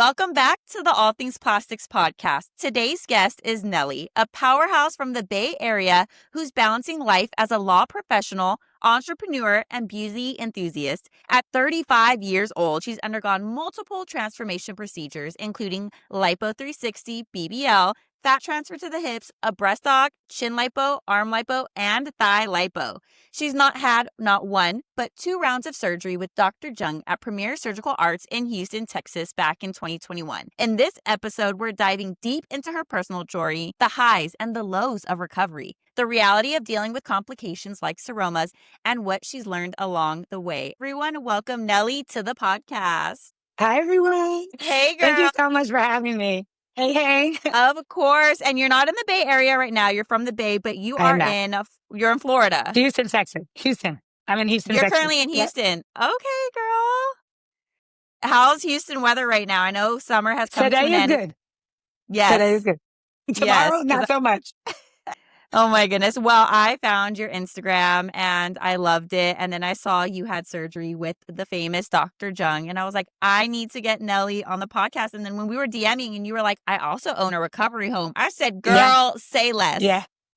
Welcome back to the All Things Plastics podcast. Today's guest is Nelly, a powerhouse from the Bay Area who's balancing life as a law professional, entrepreneur, and beauty enthusiast. At 35 years old, she's undergone multiple transformation procedures, including Lipo 360, BBL, fat transfer to the hips, a breast aug, chin lipo, arm lipo, and thigh lipo. She's not had not one, but 2 rounds of surgery with Dr. Jung at Premier Surgical Arts in Houston, Texas back in 2021. In this episode, we're diving deep into her personal journey, the highs and the lows of recovery, the reality of dealing with complications like seromas, and what she's learned along the way. Everyone, welcome Nelly to the podcast. Hi, everyone. Hey, girl. Thank you so much for having me. Hey. Of course. And you're not in the Bay Area right now. You're from the Bay, but you're in Florida. Houston, Texas. Houston. I'm in Houston, Texas. You're currently in Houston. Yep. Okay, girl. How's Houston weather right now? I know summer has come to an end. Today is good. Yes. Today is good. Tomorrow, not so much. Oh my goodness. Well, I found your Instagram and I loved it. And then I saw you had surgery with the famous Dr. Jung. And I was like, I need to get Nelly on the podcast. And then when we were DMing and you were like, I also own a recovery home. I said, girl, say less.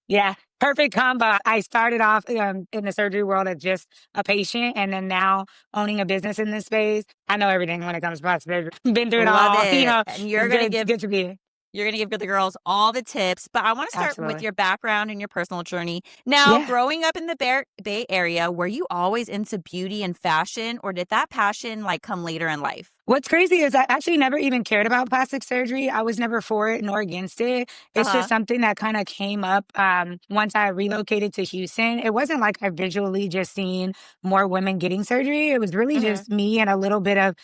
Yeah. Perfect combo. I started off in the surgery world as just a patient, and then now owning a business in this space. I know everything when it comes to plastic surgery. Been through it all. And you're going to give good to be here. You're going to give the girls all the tips, but I want to start with your background and your personal journey. Now, growing up in the Bay Area, were you always into beauty and fashion, or did that passion come later in life? What's crazy is I actually never even cared about plastic surgery. I was never for it nor against it. It's just something that kind of came up once I relocated to Houston. It wasn't like I visually just seen more women getting surgery. It was really just me and a little bit of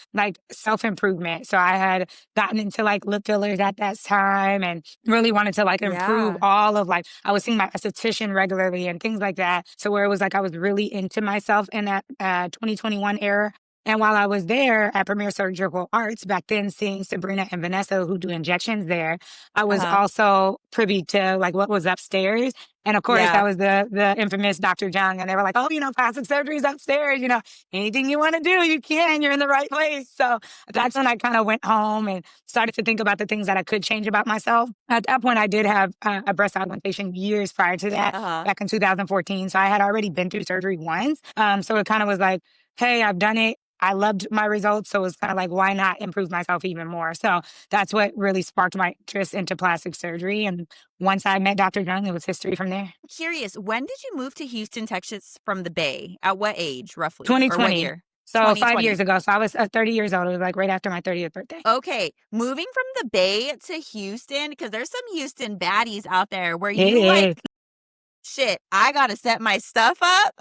self-improvement. So I had gotten into lip fillers at that time and really wanted to improve all of I was seeing my esthetician regularly and things like that. So where it was I was really into myself in that 2021 era. And while I was there at Premier Surgical Arts, back then seeing Sabrina and Vanessa who do injections there, I was also privy to what was upstairs. And of course, that was the infamous Dr. Jung. And they were like, oh, plastic surgery is upstairs. Anything you want to do, you can. You're in the right place. So that's when I kind of went home and started to think about the things that I could change about myself. At that point, I did have a breast augmentation years prior to that, back in 2014. So I had already been through surgery once. So it kind of was like, hey, I've done it. I loved my results. So it was kind of why not improve myself even more? So that's what really sparked my interest into plastic surgery. And once I met Dr. Jung, it was history from there. Curious, when did you move to Houston, Texas from the Bay? At what age, roughly? 2020. Or what year? So 5 years ago. So I was 30 years old. It was right after my 30th birthday. Okay. Moving from the Bay to Houston, because there's some Houston baddies out there where you shit, I got to set my stuff up.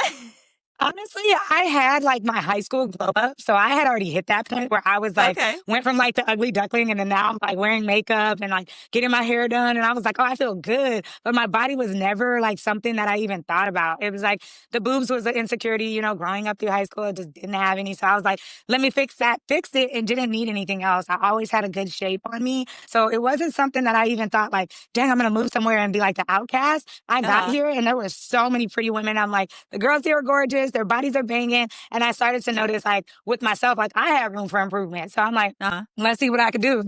Honestly, I had my high school glow up. So I had already hit that point where I was went from the ugly duckling, and then now I'm wearing makeup and getting my hair done. And I was oh, I feel good. But my body was never something that I even thought about. It was the boobs was an insecurity, growing up through high school. I just didn't have any. So I was let me fix that, fixed it, and didn't need anything else. I always had a good shape on me. So it wasn't something that I even thought dang, I'm going to move somewhere and be the outcast. I got here and there were so many pretty women. I'm the girls here are gorgeous. Their bodies are banging. And I started to notice with myself, I have room for improvement. So I'm let's see what I could do,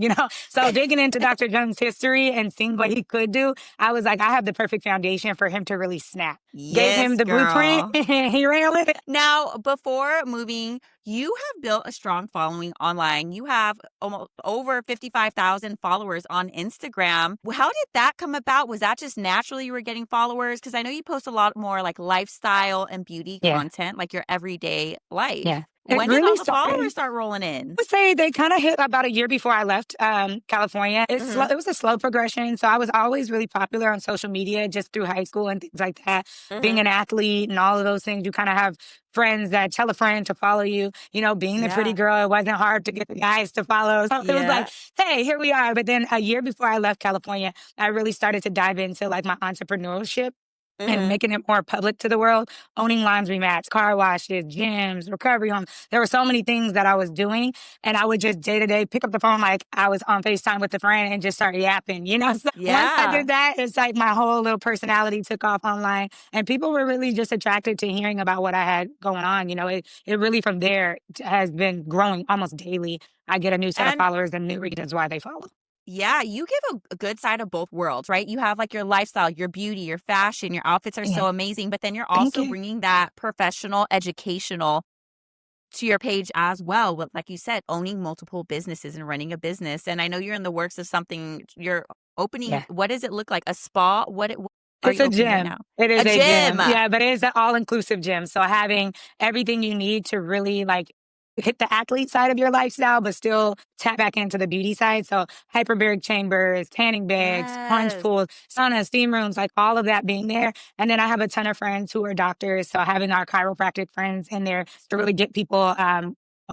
So digging into Dr. Jung's history and seeing what he could do, I was I have the perfect foundation for him to really snap. Yes, gave him the blueprint. He ran with it. Now, before moving, you have built a strong following online. You have almost over 55,000 followers on Instagram. How did that come about? Was that just naturally you were getting followers? Because I know you post a lot more lifestyle and beauty content, your everyday life. Yeah. When did all the followers start rolling in? I would say they kind of hit about a year before I left California. It was a slow progression. So I was always really popular on social media just through high school and things like that. Being an athlete and all of those things, you kind of have friends that tell a friend to follow you. Being the pretty girl, it wasn't hard to get the guys to follow. So it was hey, here we are. But then a year before I left California, I really started to dive into my entrepreneurship. and Mm-hmm. making it more public to the world, owning laundromats, car washes, gyms, recovery homes. There were so many things that I was doing, and I would just day to day pick up the phone like I was on FaceTime with a friend and just start yapping, you know? So once I Yeah. did that, it's like my whole little personality took off online, and people were really just attracted to hearing about what I had going on. You know, it really from there has been growing almost daily. I get a new set of And followers and new reasons why they follow. yeah, you give a good side of both worlds, right? You have like your lifestyle, your beauty, your fashion, your outfits are Yeah. so amazing, but then you're Thank also you. bringing that professional, educational to your page as well. With, like you said, owning multiple businesses and running a business. And I know you're in the works of something. You're opening. Yeah. What does it look like? A spa? What are It's you a opening right gym. now? It is A a gym. gym. Yeah, but it is an all-inclusive gym. So having everything you need to really like hit the athlete side of your lifestyle, but still tap back into the beauty side. So hyperbaric chambers, tanning beds, plunge Yes. pools, sauna, steam rooms, like all of that being there. And then I have a ton of friends who are doctors. So having our chiropractic friends in there to really get people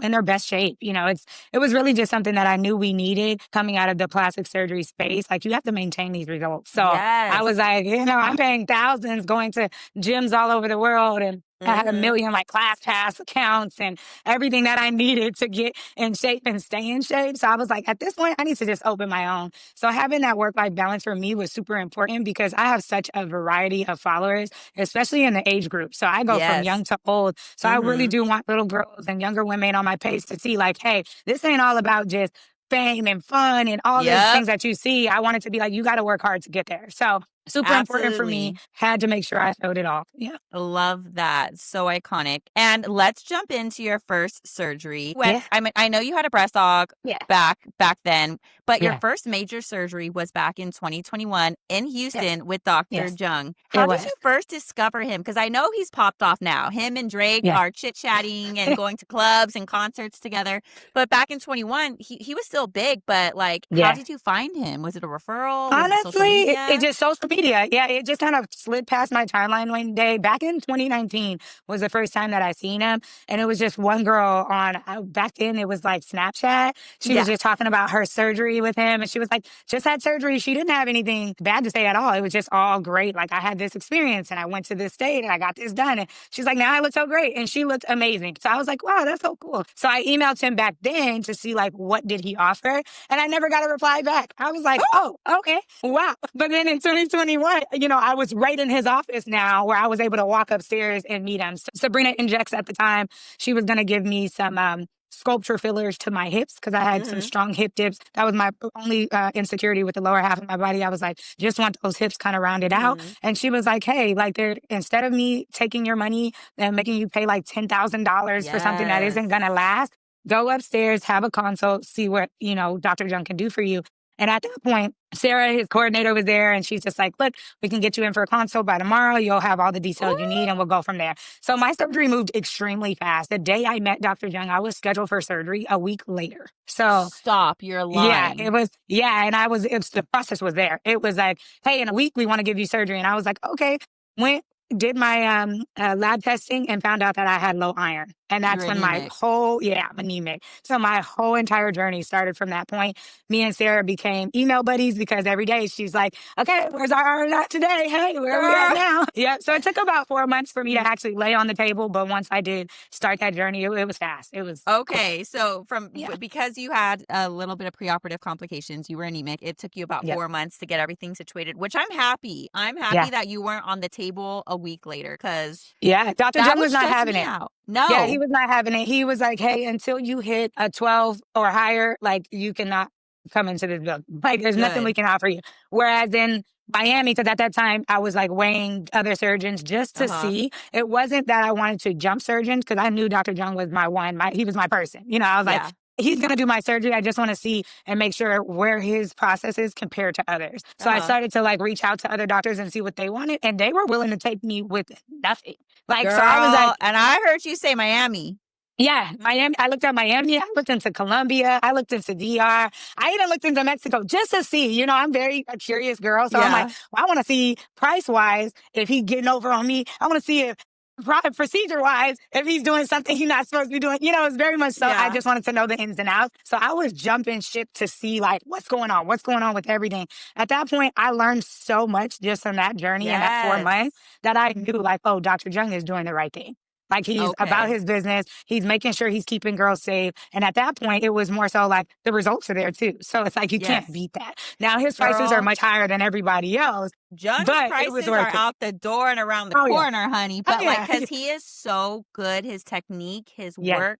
in their best shape. You know, it was really just something that I knew we needed coming out of the plastic surgery space. Like you have to maintain these results. So I was Yes. like, you know, I'm paying thousands going to gyms all over the world, and I had a Mm-hmm. million like class pass accounts and everything that I needed to get in shape and stay in shape. So I was like, at this point, I need to just open my own. So having that work life balance for me was super important because I have such a variety of followers, especially in the age group. So I go from Yes. young to old. So I really Mm-hmm. do want little girls and younger women on my page to see like, hey, this ain't all about just fame and fun and all these Yep. things that you see. I want it to be like, you got to work hard to get there. So super important for me. Absolutely. Had to make sure I showed it all. Yeah. Love that. So iconic. And let's jump into your first surgery. When Yeah. I mean, I know you had a breast aug Yeah. back then, but your Yeah. first major surgery was back in 2021 in Yes. Houston with Dr. Yes. Jung. It How did was. you first discover him? Because I know he's popped off now. Him and Drake Yeah. are chit-chatting and going to clubs and concerts together. But back in 21, he was still big, but like how Yeah. did you find him? Was it a referral? Was it social Honestly, it media? just social media. Yeah, it just kind of slid past my timeline one day. Back in 2019 was the first time that I seen him, and it was just one girl on. Back then, it was like Snapchat. She was Yeah. just talking about her surgery with him, and she was like, "Just had surgery. She didn't have anything bad to say at all. It was just all great. Like I had this experience, and I went to this state, and I got this done." And she's like, "Now I look so great," and she looked amazing. So I was like, "Wow, that's so cool." So I emailed him back then to see like what did he offer, and I never got a reply back. I was like, "Oh, okay." Wow. But then in 2021, you know, I was right in his office now where I was able to walk upstairs and meet him. Sabrina Injects at the time, she was going to give me some sculpture fillers to my hips because I had some Mm-hmm. strong hip dips. That was my only insecurity with the lower half of my body. I was like, just want those hips kind of rounded out. Mm-hmm. And she was like, hey, like, instead of me taking your money and making you pay like $10,000 for something that Yes. isn't going to last, go upstairs, have a consult, see what, you know, Dr. Jung can do for you. And at that point, Sarah, his coordinator, was there, and she's just like, look, we can get you in for a consult by tomorrow. You'll have all the details you need, and we'll go from there. So my surgery moved extremely fast. The day I met Dr. Jung, I was scheduled for surgery a week later. So Stop, you're yeah, it lying. was, yeah. And the process was there. It was like, hey, in a week, we want to give you surgery. And I was like, okay. Went, did my lab testing and found out that I had low iron. And You're that's when my anemic. whole, yeah, I'm anemic. So my whole entire journey started from that point. Me and Sarah became email buddies because every day she's like, okay, where's our iron at today? Hey, where are we at Ah! now? Yeah. So it took about 4 months for me to actually lay on the table. But once I did start that journey, it was fast. It was quick. Okay, so Yeah. because you had a little bit of preoperative complications, you were anemic. It took you about Yep. 4 months to get everything situated, which I'm happy. I'm happy Yeah. that you weren't on the table a week later because Yeah. Dr. that Jung would was not stress having me it. out. Yeah, he No. was not having it. He was like, "Hey, until you hit a 12 or higher, like you cannot come into this building. Like there's nothing we Good. can offer you." Whereas in Miami, because at that time I was like weighing other surgeons just to Uh-huh. see. It wasn't that I wanted to jump surgeons because I knew Dr. Jung was my one. He was my person. You know, I was like, Yeah. he's gonna do my surgery. I just want to see and make sure where his process is compared to others. So I Uh-huh. started to like reach out to other doctors and see what they wanted, and they were willing to take me with nothing. Like so, I was Girl, like, and I heard you say Miami. yeah, Miami. I looked at Miami. I looked into Colombia. I looked into DR. I even looked into Mexico just to see. You know, I'm very a curious girl, so I'm like, Yeah. well, I want to see price wise if he's getting over on me. I want to see if procedure-wise, if he's doing something he's not supposed to be doing. It's very much so. I just wanted to know the ins and outs. So I was jumping ship to see, like, what's going on with everything. At that point, I learned so much just from that journey and that 4 months that I knew, like, oh, Dr. Jung is doing the right thing. Like, he's about his business. He's making sure he's keeping girls safe. And at that point, it was more so like the results are there too. So it's like, you can't beat that. Now his prices are much higher than everybody else. Jung's prices are out the door and around the corner, honey. But because he is so good, his technique, his work.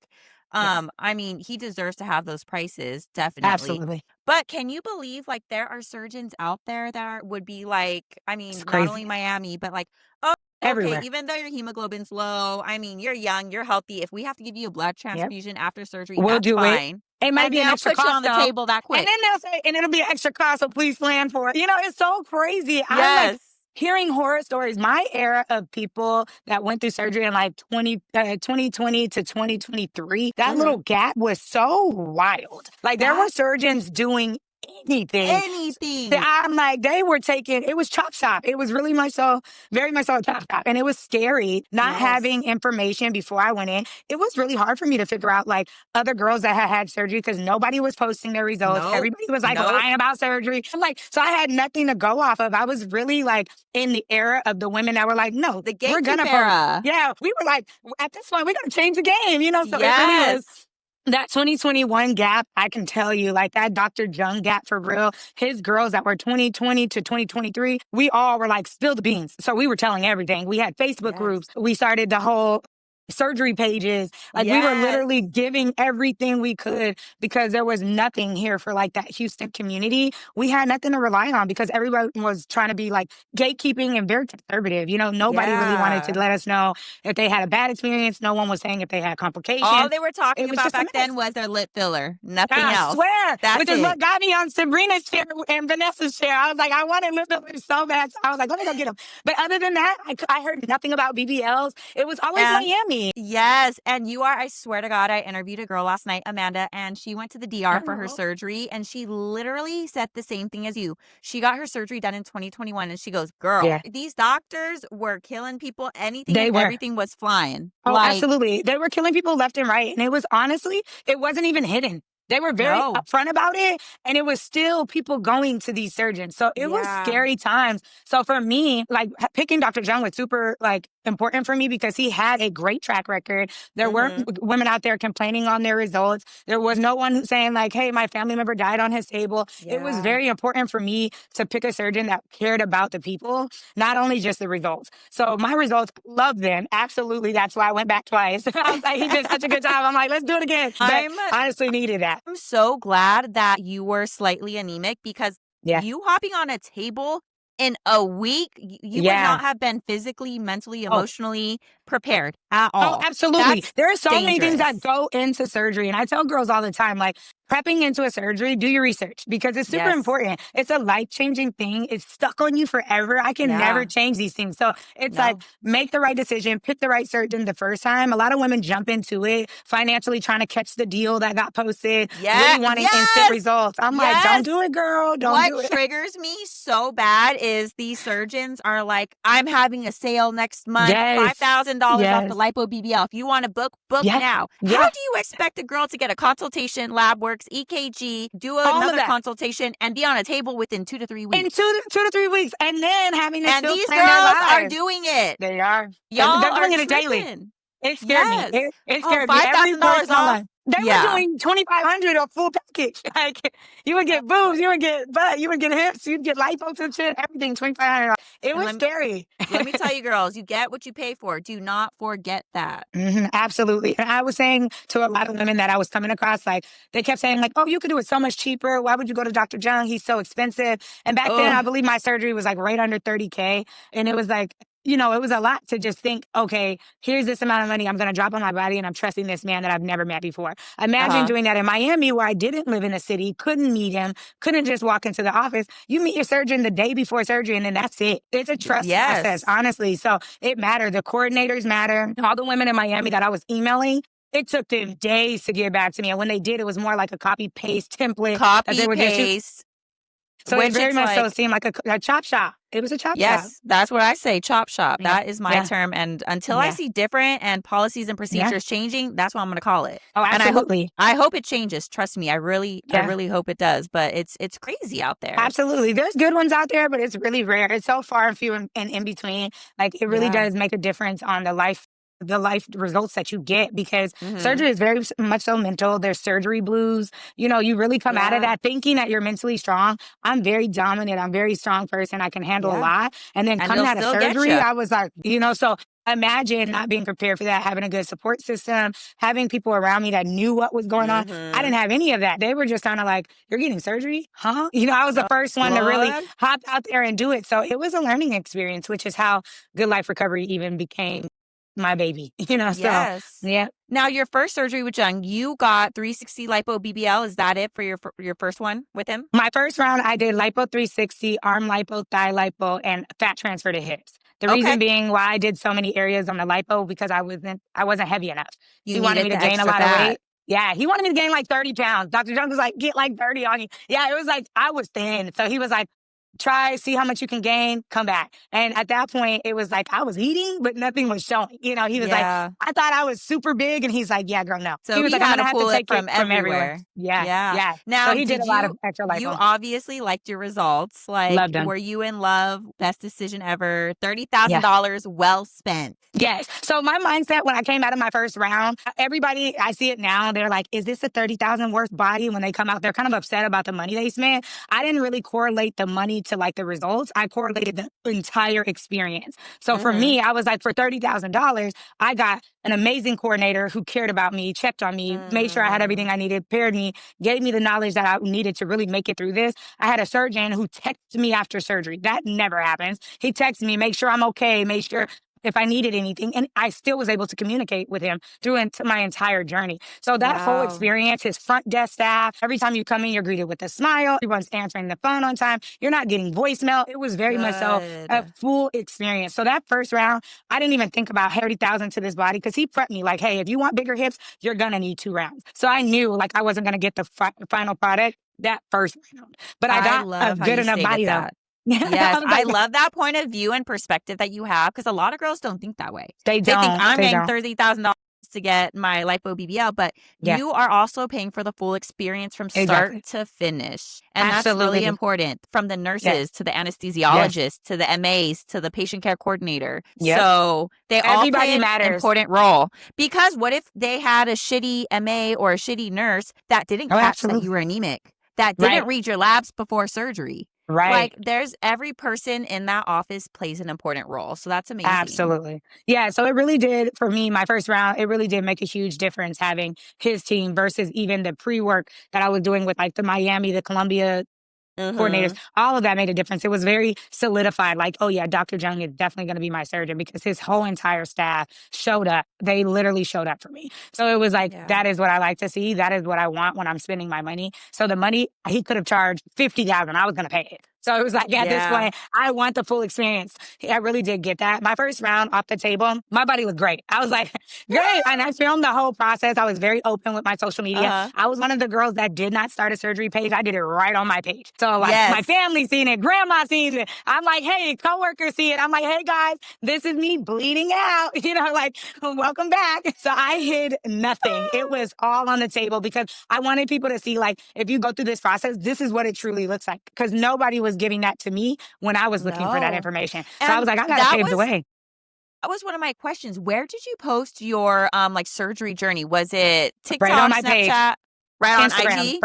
I mean, he deserves to have those prices, definitely. Absolutely. But can you believe, like, there are surgeons out there that would be like, I mean, It's not crazy. only Miami, but like, oh, Everywhere. okay, even though your hemoglobin's low, I mean, you're young, you're healthy. If we have to give you a blood transfusion after surgery, we'll that's do fine. It might And be an they'll extra put cost you on the though. table that quick. And then they'll say, and it'll be an extra cost, so please plan for it. It's so crazy. I'm like hearing horror stories. My era of people that went through surgery in like 2020 to 2023, that little gap was so wild. Like, there were surgeons doing anything. I'm like, they were taking, it was chop shop. It was really much so, very much so a chop shop. And it was scary not having information before I went in. It was really hard for me to figure out, like, other girls that had surgery because nobody was posting their results. Everybody was like lying about surgery. I'm like, so I had nothing to go off of. I was really like in the era of the women that were like, no, we're going to post. Yeah, we were like, at this point, we're going to change the game, So it really was. That 2021 gap, I can tell you, like, that Dr. Jung gap for real, his girls that were 2020 to 2023, we all were like, spill the beans. So we were telling everything. We had Facebook groups. We started the whole surgery pages. Like, we were literally giving everything we could because there was nothing here for like that Houston community. We had nothing to rely on because everybody was trying to be like gatekeeping and very conservative. Nobody really wanted to let us know if they had a bad experience. No one was saying if they had complications. All they were talking about back then was their lip filler. Nothing else. I swear. Which is what got me on Sabrina's chair and Vanessa's chair. I was like, I wanted lip fillers so bad. So I was like, let me go get them. But other than that, I heard nothing about BBLs. It was always Miami. Yes. And I swear to God, I interviewed a girl last night, Amanda, and she went to the DR for her surgery. And she literally said the same thing as you. She got her surgery done in 2021. And she goes, girl, these doctors were killing people. Everything was flying. Oh, absolutely. They were killing people left and right. And it was honestly, it wasn't even hidden. They were very upfront about it, and it was still people going to these surgeons. So it was scary times. So for me, like, picking Dr. Jung was super, like, important for me because he had a great track record. There weren't women out there complaining on their results. There was no one saying like, hey, my family member died on his table. It was very important for me to pick a surgeon that cared about the people, not only just the results. So my results, love them. Absolutely. That's why I went back twice. I was like, he did such a good job. I'm like, let's do it again. But I honestly needed that. I'm so glad that you were slightly anemic because you hopping on a table in a week, you would not have been physically, mentally, emotionally prepared at all. Oh, absolutely. There are so many things that go into surgery. And I tell girls all the time, like, prepping into a surgery, do your research because it's super important. It's a life-changing thing. It's stuck on you forever. I can never change these things. So it's like, make the right decision, pick the right surgeon the first time. A lot of women jump into it financially trying to catch the deal that got posted, really wanting instant results. I'm like, don't do it, girl. Don't do it. What triggers me so bad is these surgeons are like, I'm having a sale next month, $5,000 off the Lipo BBL. If you want to book now. How do you expect a girl to get a consultation, lab work, EKG, do another consultation, and be on a table within 2 to 3 weeks? In 2 to 3 weeks, and then having to still these plan their girls lives. are doing it. They are. Y'all they're doing are it daily. It scared me. It scared me. $5,000 off. They were doing $2,500 a full package. Like, you would get boobs, you would get butt, you would get hips, you'd get liposuction, everything, $2,500. It was scary. Let me tell you, girls, you get what you pay for. Do not forget that. Absolutely. And I was saying to a lot of women that I was coming across, like, they kept saying, like, oh, you could do it so much cheaper. Why would you go to Dr. Jung? He's so expensive. And back then, I believe my surgery was like right under $30K. And it was like, it was a lot to just think, okay, here's this amount of money I'm going to drop on my body and I'm trusting this man that I've never met before. Imagine doing that in Miami where I didn't live in the city, couldn't meet him, couldn't just walk into the office. You meet your surgeon the day before surgery and then that's it. It's a trust process, honestly. So it mattered. The coordinators matter. All the women in Miami that I was emailing, it took them days to get back to me. And when they did, it was more like a copy-paste template. Copy-paste. So it Which very it's much so like, seemed like a chop shop. It was a chop shop. yes, that's what I say, chop shop. Yeah. That is my Yeah. term. And until I Yeah. see different and policies and Yeah. procedures changing, that's what I'm going to call it. Oh, And absolutely. I hope it changes. Trust me. I Yeah. really hope it does. But it's crazy out there. Absolutely. There's good ones out there, but it's really rare. It's so far and few and in between. Like it really Yeah. does make a difference on the life results that you get because Mm-hmm. surgery is very much so mental. There's surgery blues. You know, you really come out of Yeah. that thinking that you're mentally strong. I'm very dominant. I'm a very strong person. I can handle a Yeah. lot. And then And coming they'll out of still get surgery, you. I was like, so imagine not being prepared for that, having a good support system, having people around me that knew what was going on. I Mm-hmm. didn't have any of that. They were just kind of like, you're getting surgery? Huh? I was the Oh, first one to really Lord. hop out there and do it. So it was a learning experience, which is how Good Life Recovery even became my baby, So Yes. yeah. Now, your first surgery with Jung, you got 360 lipo BBL. Is that it for your first one with him? My first round, I did lipo 360, arm lipo, thigh lipo, and fat transfer to hips. The reason Okay. being why I did so many areas on the lipo because I wasn't heavy enough. You He wanted needed me to the gain a extra lot of fat. weight. Yeah, he wanted me to gain like 30 pounds. Dr. Jung was like, get like 30 on you. Yeah, it was like I was thin. So he was like, try, see how much you can gain, come back. And at that point, it was like I was eating, but nothing was showing. He was like, Yeah. I thought I was super big. And he's like, yeah, girl, no. So He was he like, I'm had going to to have to pull it take it from from everywhere. everywhere. Yeah, Yeah. yeah. So Now, he did a lot of extra you lipo. obviously liked your results. Like, Loved him. were you in love? Best decision ever. Yeah. $30,000 well spent. Yes. So my mindset when I came out of my first round, everybody, I see it now. They're like, is this a 30,000 worth body? When they come out, they're kind of upset about the money they spent. I didn't really correlate the money to like the results. I correlated the entire experience. So for Mm-hmm. me, I was like, for $30,000, I got an amazing coordinator who cared about me, checked on me, made sure I had Mm. everything I needed, paired me, gave me the knowledge that I needed to really make it through this. I had a surgeon who texted me after surgery. That never happens. He texted me, make sure I'm okay, make sure if I needed anything. And I still was able to communicate with him through my entire journey. So that whole Wow. experience, his front desk staff, every time you come in, you're greeted with a smile. Everyone's answering the phone on time. You're not getting voicemail. It was very much so a Good. full experience. So that first round, I didn't even think about 30,000 to this body because he prepped me like, hey, if you want bigger hips, you're going to need 2 rounds. So I knew like I wasn't going to get the final product that first round, but I I got a love how good you enough stated body though. that. I Yes, was I like, love that point of view and perspective that you have because a lot of girls don't think that way. they They think don't, I'm they paying don't. $30,000 to get my lipo BBL, but Yeah, you are also paying for the full experience from start exactly. to finish. And that's really Absolutely. important from the Yes. nurses to the Yes. anesthesiologist to the MAs to the patient care coordinator. Yep. So they all play Everybody an matters. important role because what if they had a shitty MA or a shitty nurse that didn't Oh, catch that you absolutely. were anemic, that Right. didn't read your labs before surgery? Right. Like, there's every person in that office plays an important role, so that's amazing. Absolutely. Yeah. So it really did for me, my first round, it really did make a huge difference having his team versus even the pre work that I was doing with like the Miami, the Columbia coordinators, Mhm. all of that made a difference. It was very solidified, like, oh yeah, Dr. Jung is definitely going to be my surgeon because his whole entire staff showed up. They literally showed up for me. So it was like, Yeah. that is what I like to see. That is what I want when I'm spending my money. So the money, he could have charged 50,000. I was going to pay it. So it was like, at this Yeah. point, I want the full experience. I really did get that. My first round off the table, my body was great. I was like, great. And I filmed the whole process. I was very open with my social media. Uh-huh. I was one of the girls that did not start a surgery page. I did it right on my page. So like my Yes. family seen it, grandma seen it. I'm like, hey, coworkers see it. I'm like, hey guys, this is me bleeding out. Like, welcome back. So I hid nothing. It was all on the table because I wanted people to see like, if you go through this process, this is what it truly looks like. Because nobody was giving that to me when I was looking for that No. information. So I was And like, I gotta pave the way. that was one of my questions. Where did you post your, like, surgery journey? Was it Right on TikTok, my page. Snapchat, right on Instagram, IG?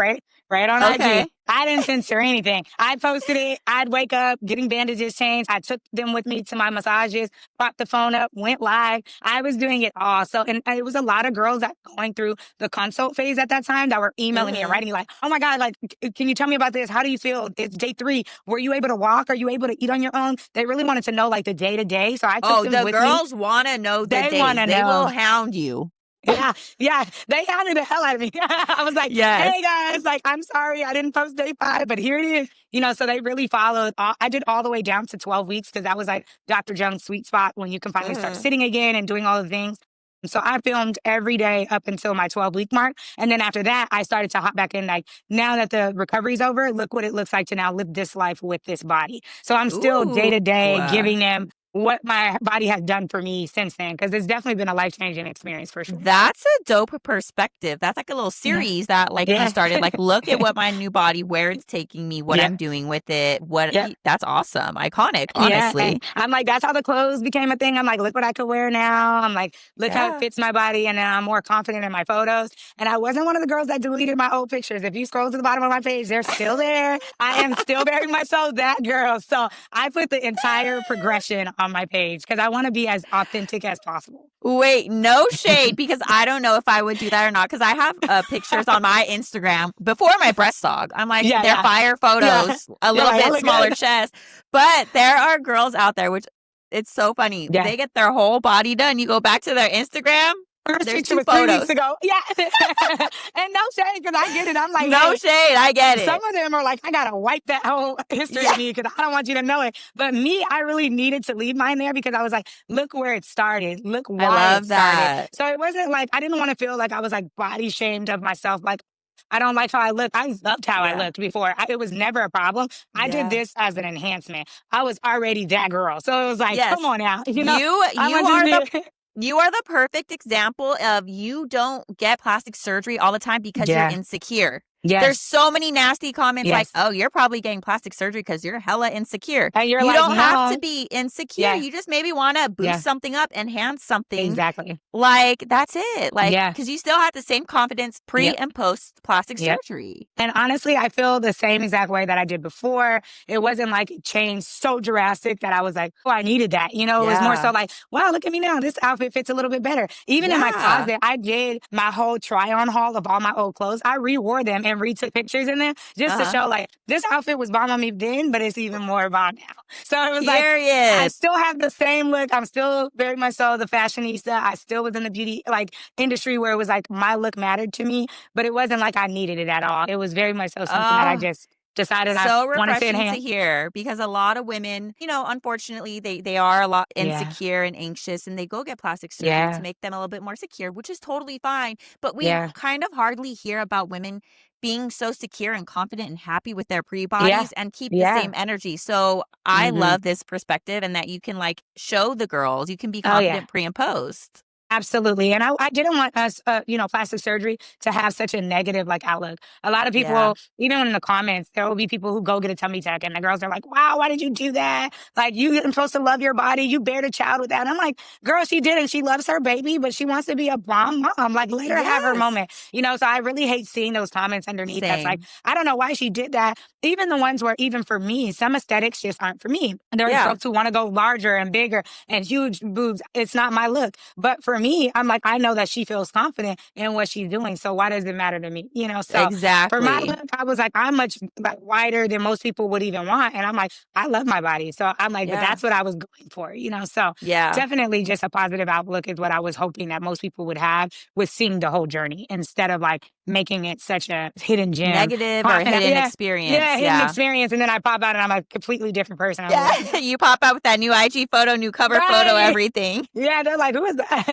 right on IG. Okay. I didn't censor anything. I posted it. I'd wake up getting bandages changed. I took them with me to my massages, popped the phone up, went live. I was doing it all. So, and it was a lot of girls that going through the consult phase at that time that were emailing me and Mhm. writing like, oh my God, like, can you tell me about this? How do you feel? It's day 3. Were you able to walk? Are you able to eat on your own? They really wanted to know like the day to day. So I took Oh, them the with me. girls wanna know the They want days. to They will know. hound you. Yeah, yeah. They hounded the hell out of me. I was like, Yes. hey guys, like, I'm sorry I didn't post day 5, but here it is. So they really followed. I did all the way down to 12 weeks because that was like Dr. Jung's sweet spot when you can finally start Mhm. sitting again and doing all the things. So I filmed every day up until my 12-week mark. And then after that, I started to hop back in. Like, now that the recovery's over, look what it looks like to now live this life with this body. So I'm still day Ooh. to day giving them what my body has done for me since then, because it's definitely been a life changing experience for sure. That's a dope perspective. That's like a little Yeah. series that like you started, like, look at what my new body, where it's taking me, what I'm doing with it. That's awesome. Iconic, honestly. Yeah. I'm like, that's how the clothes became a thing. I'm like, look what I could wear now. I'm like, look how it fits my body. And then I'm more confident in my photos. And I wasn't one of the girls that deleted my old pictures. If you scroll to the bottom of my page, they're still there. I am still very much so that girl. So I put the entire progression on my page because I want to be as authentic as possible. Wait, no shade, because I don't know if I would do that or not, because I have pictures on my Instagram before my breast aug. I'm like, they're fire photos, a little bit smaller chest. But there are girls out there, which it's so funny. They get their whole body done. You go back to their Instagram, there's 2 photos. 3 weeks ago. Yeah. And no shade, because I get it. I'm like, no shade, I get it. Some of them are like, I gotta wipe that whole history of me because I don't want you to know it. But me, I really needed to leave mine there because I was like, look where it started. Look why it started. So it wasn't like, I didn't want to feel like I was like body shamed of myself. Like, I don't like how I look. I loved how I looked before. It was never a problem. I did this as an enhancement. I was already that girl. So it was like, come on now. You know, you are the perfect example of, you don't get plastic surgery all the time because you're insecure. There's so many nasty comments like, oh, you're probably getting plastic surgery because you're hella insecure. And you like, don't no. have to be insecure. You just maybe want to boost something up, enhance something. Exactly. Like, that's it. Like, because you still have the same confidence pre and post plastic surgery. And honestly, I feel the same exact way that I did before. It wasn't like it changed so drastic that I was like, oh, I needed that. You know, it was more so like, wow, look at me now. This outfit fits a little bit better. Even in my closet, I did my whole try-on haul of all my old clothes. I re-wore them and retook pictures in them just to show like, this outfit was bomb on me then, but it's even more bomb now. So it was like, I still have the same look. I'm still very much so the fashionista. I still was in the beauty like industry where it was like my look mattered to me, but it wasn't like I needed it at all. It was very much so something that I just decided I wanted to enhance. To hear, because a lot of women, you know, unfortunately, they are a lot insecure and anxious, and they go get plastic surgery to make them a little bit more secure, which is totally fine. But we kind of hardly hear about women being so secure and confident and happy with their pre-bodies and keep the same energy. So I love this perspective, and that you can like show the girls you can be confident pre and post. Absolutely. And I didn't want us, plastic surgery to have such a negative like outlook. A lot of people, even in the comments, there will be people who go get a tummy tuck and the girls are like, wow, why did you do that? Like, you're supposed to love your body. You bared a child with that. And I'm like, girl, she didn't. She loves her baby, but she wants to be a bomb mom. Like, let her have her moment. You know, so I really hate seeing those comments underneath. That's like, I don't know why she did that. Even the ones where, even for me, some aesthetics just aren't for me. There are girls who want to go larger and bigger and huge boobs. It's not my look. But for me, I'm like, I know that she feels confident in what she's doing. So why does it matter to me? You know, so for my look, I was like, I'm much like wider than most people would even want. And I'm like, I love my body. So I'm like, but that's what I was going for, you know? So definitely just a positive outlook is what I was hoping that most people would have with seeing the whole journey instead of like making it such a hidden gem. Negative or hidden experience. Hidden experience. And then I pop out and I'm a completely different person. Like, you pop out with that new IG photo, new cover photo, everything. Yeah, they're like, who is that?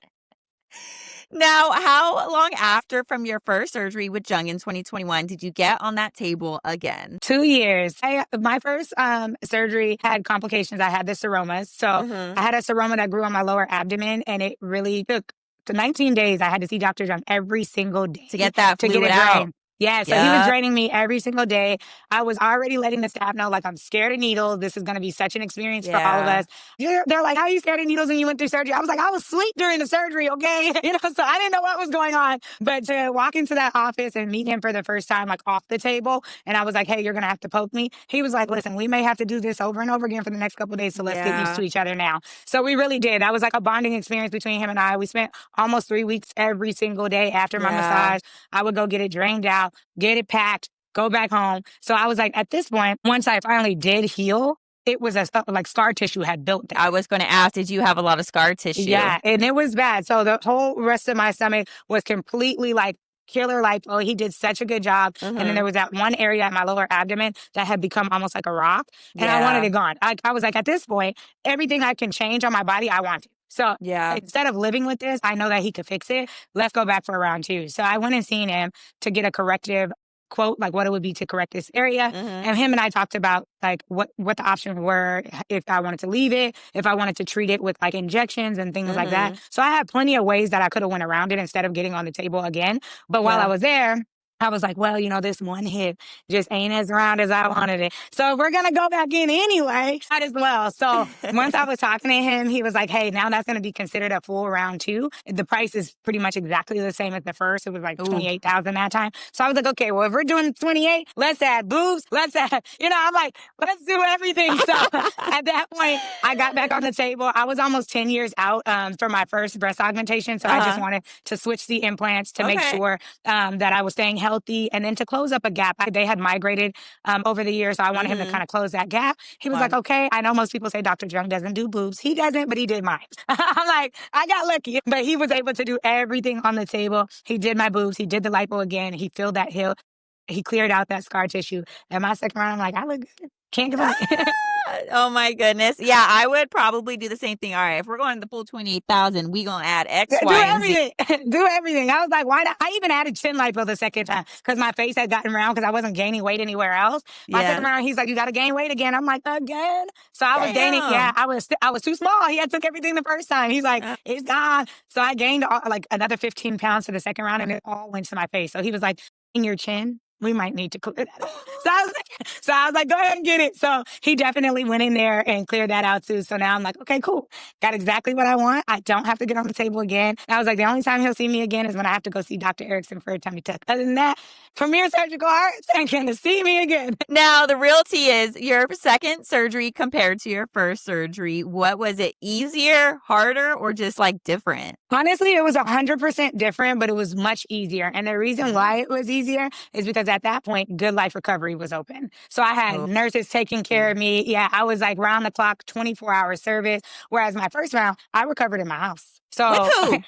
Now, how long after from your first surgery with Jung in 2021 did you get on that table again? 2 years. My first surgery had complications. I had the seromas. So I had a seroma that grew on my lower abdomen, and it really took 19 days. I had to see Dr. Jung every single day to get that fluid out. drained. Yeah, so he was draining me every single day. I was already letting the staff know, like, I'm scared of needles. This is going to be such an experience for all of us. They're like, how are you scared of needles when you went through surgery? I was like, I was asleep during the surgery, okay? You know, so I didn't know what was going on. But to walk into that office and meet him for the first time, like, off the table, and I was like, hey, you're going to have to poke me. He was like, listen, we may have to do this over and over again for the next couple of days, so let's get used to each other now. So we really did. That was like a bonding experience between him and I. We spent almost 3 weeks every single day after my massage. I would go get it drained out, get it packed, go back home. So I was like, at this point, once I finally did heal, it was like scar tissue had built there. I was going to ask, did you have a lot of scar tissue? Yeah, and it was bad. So the whole rest of my stomach was completely like killer lipo. He did such a good job. And then there was that one area at my lower abdomen that had become almost like a rock. And I wanted it gone. I was like, at this point, everything I can change on my body, I want it. So Yeah. instead of living with this, I know that he could fix it. Let's go back for round two. So I went and seen him to get a corrective quote, like what it would be to correct this area. Mm-hmm. And him and I talked about like what the options were, if I wanted to leave it, if I wanted to treat it with like injections and things like Mm-hmm. that. So I had plenty of ways that I could have went around it instead of getting on the table again. But while I Yeah. was there, I was like, well, this one hip just ain't as round as I wanted it. So we're going to go back in anyway, might as well. So once I was talking to him, he was like, hey, now that's going to be considered a full round two. The price is pretty much exactly the same as the first. It was like Ooh. 28,000 that time. So I was like, okay, well, if we're doing 28, let's add boobs. Let's add, I'm like, let's do everything. So at that point, I got back on the table. I was almost 10 years out for my first breast augmentation. So I just wanted to switch the implants to make sure that I was staying healthy and then to close up a gap. They had migrated over the years. So I wanted him to kind of close that gap. He was like, okay, I know most people say Dr. Jung doesn't do boobs. He doesn't, but he did mine. I'm like, I got lucky, but he was able to do everything on the table. He did my boobs. He did the lipo again. He filled that hill. He cleared out that scar tissue. And my second round, I'm like, I look good. Can't complain. Oh my goodness. Yeah, I would probably do the same thing. All right, if we're going to the full 28,000, we going to add X, Do Y, and Z. everything. Do everything. I was like, why not? I even added chin lipo the second time because my face had gotten round because I wasn't gaining weight anywhere else. My second Yeah. round, he's like, you got to gain weight again. I'm like, again? So I was gaining. Yeah, Damn. I was too small. He had took everything the first time. He's like, it's gone. So I gained like another 15 pounds for the second round and it all went to my face. So he was like, in your chin, we might need to clear that out. So I was like, go ahead and get it. So he definitely went in there and cleared that out too. So now I'm like, okay, cool. Got exactly what I want. I don't have to get on the table again. I was like, the only time he'll see me again is when I have to go see Dr. Erickson for a tummy tuck. Other than that, Premier Surgical Arts ain't going to see me again. Now, the real tea is your second surgery compared to your first surgery. What was it? Easier, harder, or just like different? Honestly, it was 100% different, but it was much easier. And the reason why it was easier is because at that point, Good Life Recovery was open. So I had nurses taking care of me. Yeah, I was like round the clock, 24-hour service. Whereas my first round, I recovered in my house. So With who?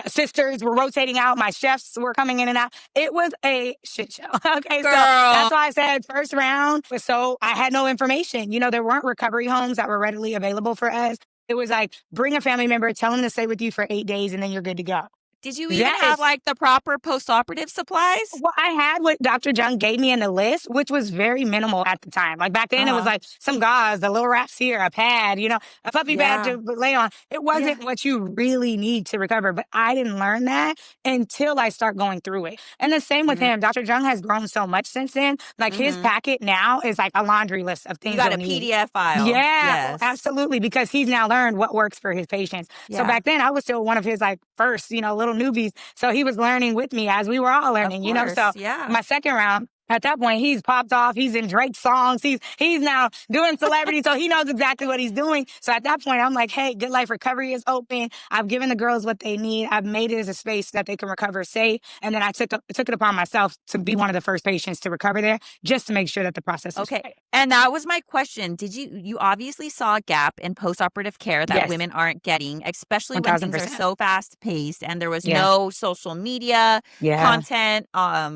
sisters were rotating out. My chefs were coming in and out. It was a shit show. Okay. Girl. So that's why I said first round was so I had no information. There weren't recovery homes that were readily available for us. It was like, bring a family member, tell them to stay with you for 8 days, and then you're good to go. Did you even have like the proper post-operative supplies? Well, I had what Dr. Jung gave me in the list, which was very minimal at the time. Like back then, it was like some gauze, the little wraps here, a pad, a puppy pad to lay on. It wasn't what you really need to recover. But I didn't learn that until I start going through it. And the same with him. Dr. Jung has grown so much since then. Like his packet now is like a laundry list of things. You got a PDF file. Yeah, absolutely. Because he's now learned what works for his patients. So back then, I was still one of his like first, little newbies. So he was learning with me as we were all learning, So my second round, at that point, he's popped off. He's in Drake songs. He's now doing celebrity. So he knows exactly what he's doing. So at that point, I'm like, hey, Good Life Recovery is open. I've given the girls what they need. I've made it as a space that they can recover safe. And then I took it upon myself to be one of the first patients to recover there just to make sure that the process was okay. Right. And that was my question. Did you obviously saw a gap in postoperative care that women aren't getting, especially 1000%. when things are so fast paced and there was no social media content.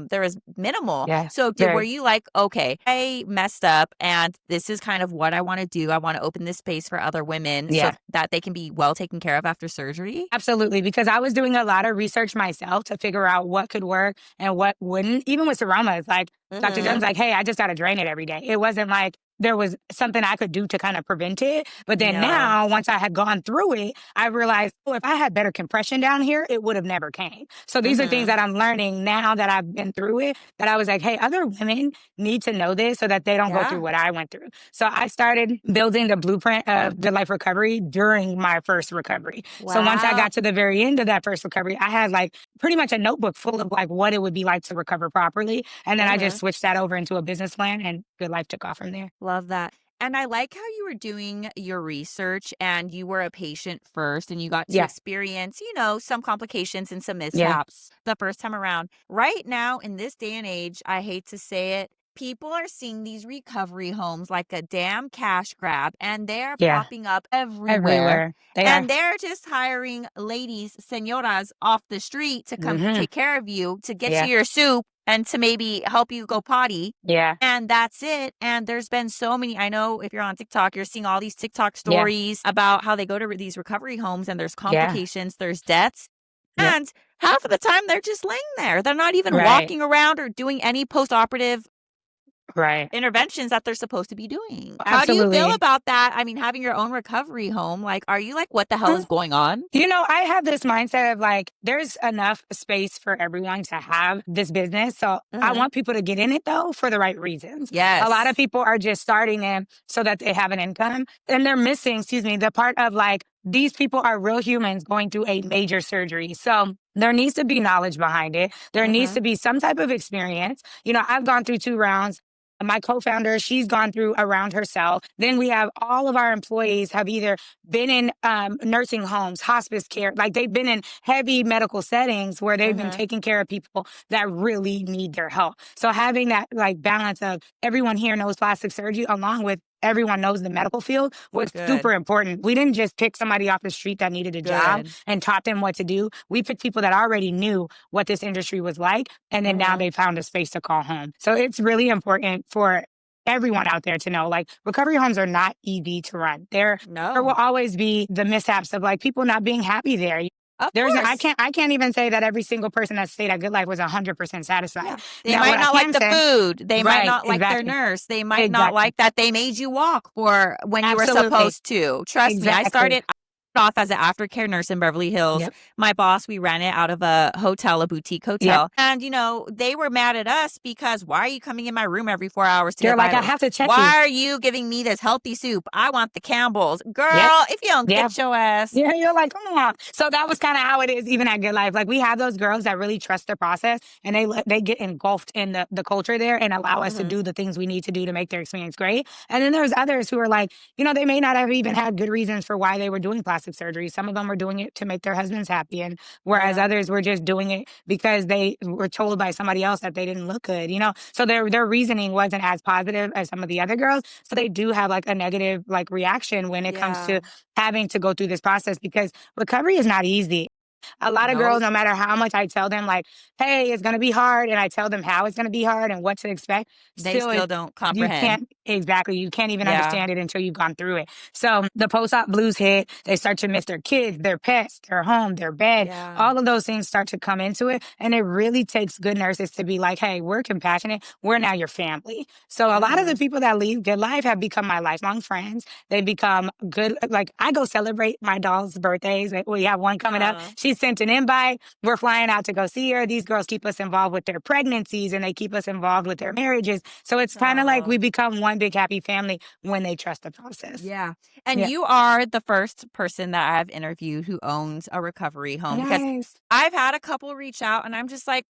There was minimal. So were you like, okay, I messed up and this is kind of what I want to do. I want to open this space for other women so that they can be well taken care of after surgery? Absolutely. Because I was doing a lot of research myself to figure out what could work and what wouldn't. Even with seromas, like Dr. Jung's like, hey, I just got to drain it every day. It wasn't like there was something I could do to kind of prevent it. But then now, once I had gone through it, I realized, if I had better compression down here, it would have never came. So these are things that I'm learning now that I've been through it, that I was like, hey, other women need to know this so that they don't go through what I went through. So I started building the blueprint of the life recovery during my first recovery. Wow. So once I got to the very end of that first recovery, I had like pretty much a notebook full of like what it would be like to recover properly. And then I just switched that over into a business plan and Good Life took off from there. Love that. And I like how you were doing your research and you were a patient first and you got to experience, some complications and some mishaps the first time around. Right now, in this day and age, I hate to say it, people are seeing these recovery homes like a damn cash grab and they're popping up everywhere. They're just hiring ladies, senoras off the street to come take care of you, to get you your soup and to maybe help you go potty. Yeah. And that's it. And there's been so many. I know if you're on TikTok, you're seeing all these TikTok Yeah. stories about how they go to these recovery homes and there's Yeah. complications, there's deaths. Yep. And half of the time they're just laying there. They're not even Right. walking around or doing any post-operative Right. interventions that they're supposed to be doing. How do you feel Absolutely. about that? I mean, having your own recovery home, like, are you like, what the hell is going on? You know, I have this mindset of like, there's enough space for everyone to have this business. So I Uh-huh. want people to get in it though for the right reasons. A lot of Yes. people are just starting in so that they have an income and they're missing, excuse me, the part of like, these people are real humans going through a major surgery. So there needs to be knowledge behind it. There needs Uh-huh. to be some type of experience. You know, I've gone through 2 rounds. My co-founder, she's gone through a round herself. Then we have all of our employees have either been in nursing homes, hospice care, like they've been in heavy medical settings where they've been Uh-huh. taking care of people that really need their help. So having that like balance of everyone here knows plastic surgery along with everyone knows the medical field was Good. super important. We didn't just pick somebody off the street that needed a job Good. and taught them what to do. We picked people that already knew what this industry was like. And then now Uh-huh. they found a space to call home. So it's really important for everyone out there to know like recovery homes are not easy to run. There will No. always be the mishaps of like people not being happy there. Of There's I course. can't even say that every single person that stayed at Good Life was 100% Yeah. satisfied. They Now what might I not like can the say, food. They might right, not like their exactly. nurse. They might not Exactly. like that they made you walk for when you were Absolutely. supposed to. Trust me, I Exactly. started off as an aftercare nurse in Beverly Hills. Yep. My boss, we ran it out of a hotel, a boutique Yep. hotel. And, they were mad at us because why are you coming in my room every 4 hours to They're get like, I vitals? have to check you. Why are you giving me this healthy soup? I want the Campbell's. Yep. Girl, if you don't Yeah. get your ass. Yeah, you're like, come on. So that was kind of how it is even at Good Life. Like we have those girls that really trust the process and they get engulfed in the culture there and allow us to Mhm. do the things we need to do to make their experience great. And then there's others who are like, they may not have even had good reasons for why they were doing plastic surgery. Some of them were doing it to make their husbands happy. And whereas Yeah. others were just doing it because they were told by somebody else that they didn't look good. So their reasoning wasn't as positive as some of the other girls. So they do have like a negative like reaction when it comes to Yeah. having to go through this process because recovery is not easy. A lot of girls, Nope. no matter how much I tell them, like, hey, it's going to be hard, and I tell them how it's going to be hard and what to expect, They still, still don't you comprehend. can't exactly, you can't even Yeah. understand it until you've gone through it. So the post op blues hit, they start to miss their kids, their pets, their home, their bed. Yeah. All of those things start to come into it. And it really takes good nurses to be like, hey, we're compassionate. We're now your family. So a lot of the Uh-huh. people that leave Good Life have become my lifelong friends. They become good. Like I go celebrate my doll's birthdays. Like, we have one coming up. Aw. She sent an invite. We're flying out to go see her. These girls keep us involved with their pregnancies and they keep us involved with their marriages. So it's kind of like Aw. we become one big happy family when they trust the process. Yeah. And Yeah. you are the first person that I've interviewed who owns a recovery home because Nice. I've had a couple reach out and I'm just like,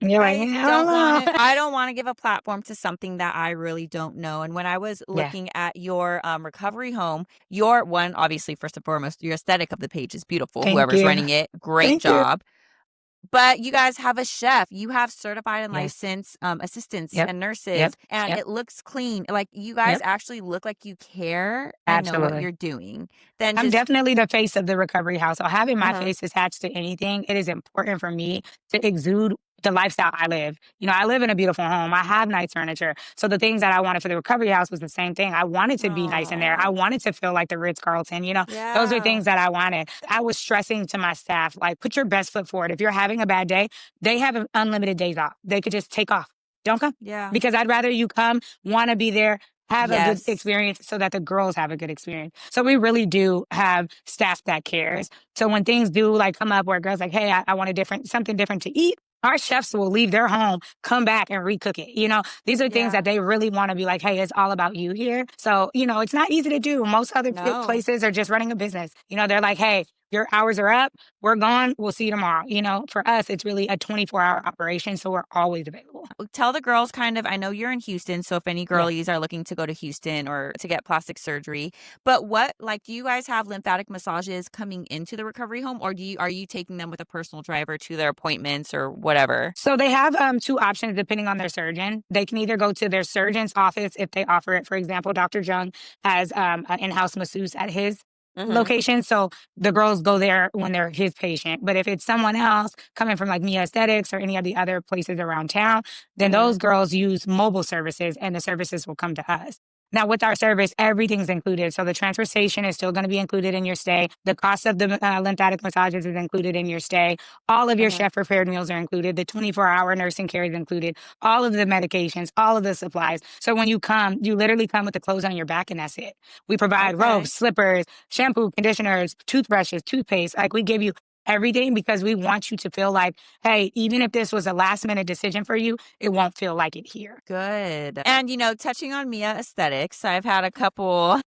You're like, I yeah, I don't want don't to know. I don't want to give a platform to something that I really don't know. And when I was Yeah. looking at your recovery home, your one obviously first and foremost, your aesthetic of the page is beautiful. Thank Whoever's you. running it, great Thank you. job. But you guys have a chef. You have certified and Yes. licensed assistants Yep. and Yep. nurses, and Yep. it looks clean. Like you guys Yep. actually look like you care and know what Absolutely. you're doing. Then I'm just definitely the face of the recovery house. So having my uh-huh. face attached to anything, it is important for me to exude the lifestyle I live. I live in a beautiful home. I have nice furniture. So the things that I wanted for the recovery house was the same thing. I wanted to be nice in there. I Oh, wanted to feel like the Ritz Carlton. Those are yeah. things that I wanted. I was stressing to my staff, like, put your best foot forward. If you're having a bad day, they have unlimited days off. They could just take off. Don't come Yeah. because I'd rather you come, want to be there, have a good Yes. experience so that the girls have a good experience. So we really do have staff that cares. So when things do like come up where girls like, hey, I want something different to eat, our chefs will leave their home, come back and recook it. These are things that Yeah. they really want to be like, hey, it's all about you here. So, it's not easy to do. Most other No. places are just running a business. They're like, hey, your hours are up. We're gone. We'll see you tomorrow. For us, it's really a 24-hour operation. So we're always available. Tell the girls kind of, I know you're in Houston, so if any Yeah. girlies are looking to go to Houston or to get plastic surgery, but do you guys have lymphatic massages coming into the recovery home or are you taking them with a personal driver to their appointments or whatever? So they have two options depending on their surgeon. They can either go to their surgeon's office if they offer it. For example, Dr. Jung has an in-house masseuse at his location. So the girls go there when they're his patient. But if it's someone else coming from like Mia Aesthetics or any of the other places around town, then those girls use mobile services and the services will come to us. Now, with our service, everything's included. So the transportation is still going to be included in your stay. The cost of the lymphatic massages is included in your stay. All of your chef prepared meals are included. The 24-hour nursing care is included. All of the medications, all of the supplies. So when you come, you literally come with the clothes on your back and that's it. We provide robes, slippers, shampoo, conditioners, toothbrushes, toothpaste. Like we give you everything because we want you to feel like, hey, even if this was a last minute decision for you, it won't feel like it here. Good. And, touching on Mia Aesthetics, I've had a couple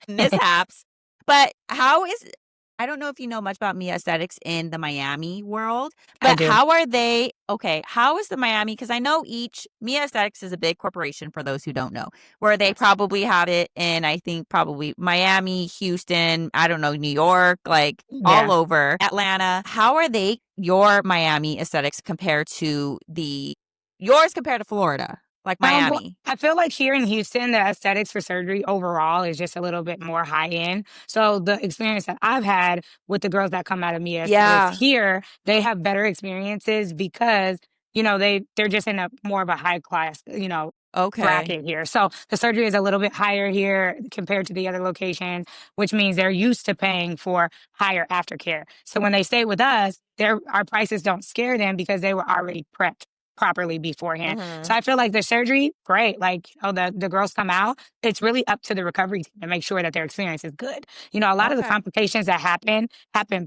mishaps, but I don't know if you know much about Mia Aesthetics in the Miami world, but how are they, how is the Miami, because I know Mia Aesthetics is a big corporation for those who don't know, where they probably have it in, I think probably Miami, Houston, I don't know, New York, like all over, Atlanta. How are your Miami Aesthetics compared to yours compared to Florida? Like Miami. I feel like here in Houston, the aesthetics for surgery overall is just a little bit more high end. So the experience that I've had with the girls that come out of Mia Aesthetics here, they have better experiences because, they're just in a more of a high class, bracket here. So the surgery is a little bit higher here compared to the other locations, which means they're used to paying for higher aftercare. So when they stay with us, our prices don't scare them because they were already prepped properly beforehand. So I feel like the surgery, great. Like, the girls come out, it's really up to the recovery team to make sure that their experience is good. A lot of the complications that happen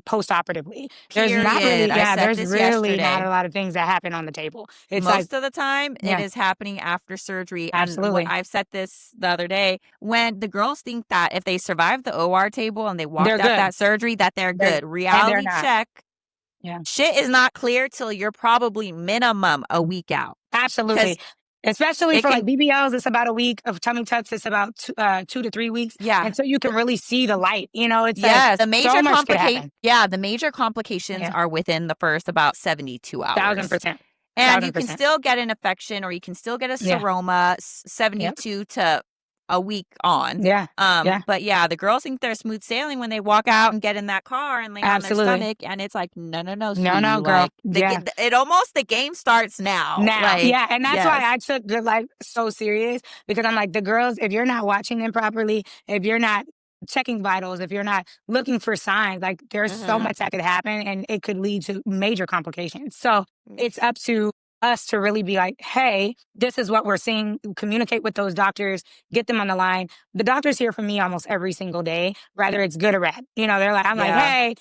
post-operatively. There's not really, there's really not a lot of things that happen on the table. It's most of the time it is happening after surgery. Absolutely. And I've said this the other day, when the girls think that if they survive the OR table and they walked out that surgery, that they're good. Reality check. Yeah. Shit is not clear till you're probably minimum a week out. Absolutely. Especially for like BBLs, it's about a week. Of tummy tucks, it's about 2 to 3 weeks. Yeah. And so you can really see the light. It's the major complications are within the first about 72 hours. 1,000%. And you can still get an infection or you can still get a seroma 72 to a week on. But the girls think they're smooth sailing when they walk out and get in that car and lay on their stomach, and it's like no, girl. It almost, the game starts now. And that's why I took the life so serious, because I'm like, the girls, if you're not watching them properly, if you're not checking vitals, if you're not looking for signs, like there's so much that could happen and it could lead to major complications. So it's up to us to really be like, hey, this is what we're seeing. Communicate with those doctors, get them on the line. The doctors hear from me almost every single day, whether it's good or bad. They're like, I'm like, hey,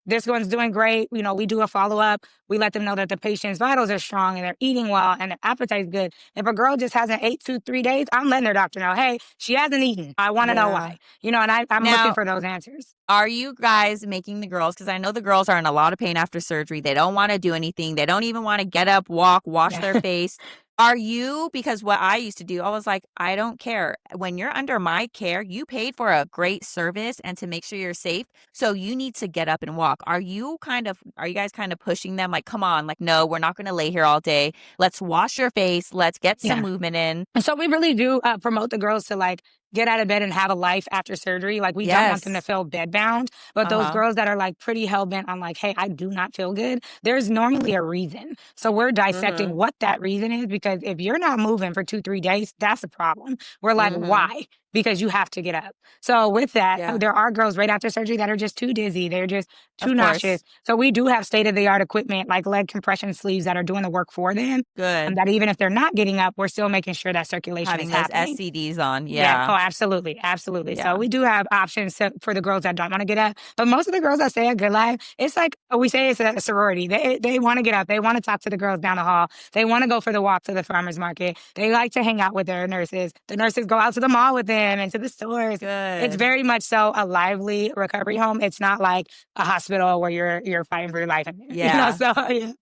this one's doing great. We do a follow-up. We let them know that the patient's vitals are strong and they're eating well and their appetite's good. If a girl just hasn't ate 2-3 days, I'm letting their doctor know, hey, she hasn't eaten. I want to know why. And I'm looking for those answers. Are you guys making the girls, because I know the girls are in a lot of pain after surgery. They don't want to do anything. They don't even want to get up, walk, wash their face. Are you, because what I used to do, I was like, I don't care. When you're under my care, you paid for a great service and to make sure you're safe. So you need to get up and walk. Are you guys kind of pushing them like, come on, like, no, we're not going to lay here all day. Let's wash your face. Let's get some movement in. So we really do promote the girls to like get out of bed and have a life after surgery. Like we don't want them to feel bedbound, but those girls that are like pretty hell-bent on like, hey, I do not feel good, there's normally a reason. So we're dissecting what that reason is, because if you're not moving for 2-3 days, that's a problem. We're like, why? Because you have to get up. So with that, there are girls right after surgery that are just too dizzy. They're just too nauseous. So we do have state-of-the-art equipment like leg compression sleeves that are doing the work for them. Good. And that even if they're not getting up, we're still making sure that circulation is happening. Having those SCDs on, Oh, absolutely. Absolutely. So we do have options for the girls that don't want to get up. But most of the girls that stay a good life, it's like we say it's a sorority. They want to get up. They want to talk to the girls down the hall. They want to go for the walk to the farmer's market. They like to hang out with their nurses. The nurses go out to the mall with them and to the stores. Good. It's very much so a lively recovery home. It's not like a hospital where you're fighting for your life.